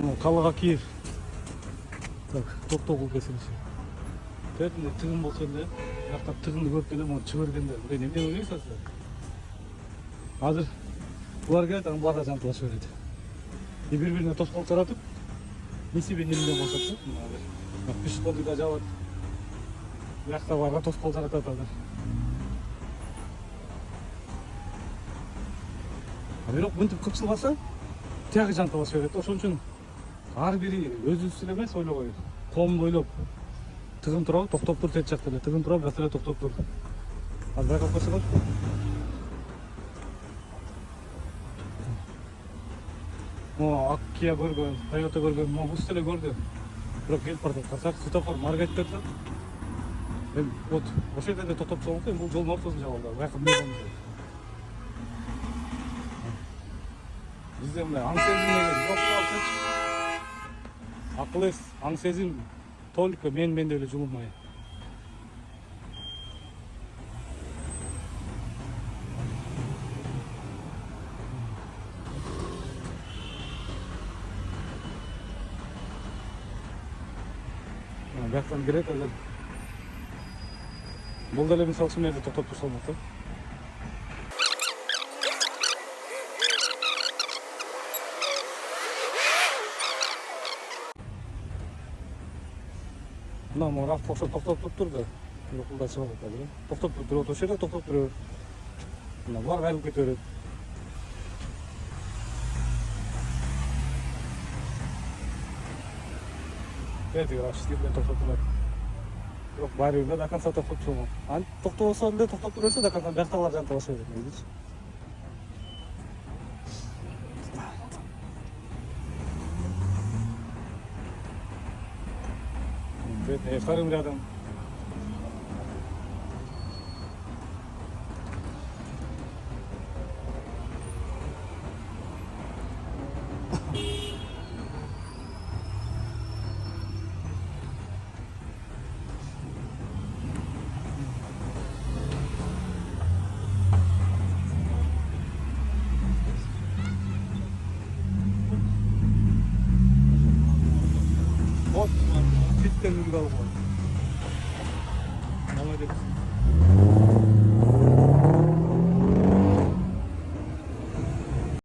Қалаға Киев. Так, тоқтоғыл кесіліші. Бәрінде тігін болса енді, жақтап тігінді көріп келем, оны жібергенде. Немен ойлайсыз? Азыр бұлар келеді, бұларға жантыла жібереді. Bir-birine toskol таратып, несібе немден болсатсы. Пешеходы да жабады. Жақта барға тоскол таратады. Бирок мынтип кыпсылбаса, тияғы жантыла жібереді. Ошон үчүн ар бири өз үстүнө эмес ойлобой. Коомду ойлоп, тыгын турабы, токтоп тур тет жакта эле. Тыгын турабы, жакта эле токтоп тур. Азыр байкап койсоңуз. Kia көргөн, Toyota көргөн, бус деле көрдүм. Бирок келип бардым, карасак светофор маргайт деп турат. Мен вот ошол жерде токтоп тургам экен, бул жолдун ортосунда жабылды. Байкап эмне болду? Бизде мына аң сезим деген жок болсочу. Акыл эс, аң сезим только менде эле жумулмай. Бияктан кирет эле. Бул деле мисалы үчүн жерде токтоп турса болот да. Мына мурак ошо токтоп турду. Жокулда чыгып атат. Токтоп туруп, ошол жерде токтоп туруп. Мына булар кайрылып кете берет. Эти графические токтоп турат. Бирок баары до конца токтоп турган. Аны токтобосо эле токтоп тура берсе до конца бияктагылар жантыла берет, дейчи. Вторым рядом. Вот, фиттен үлгү алган. Молодец.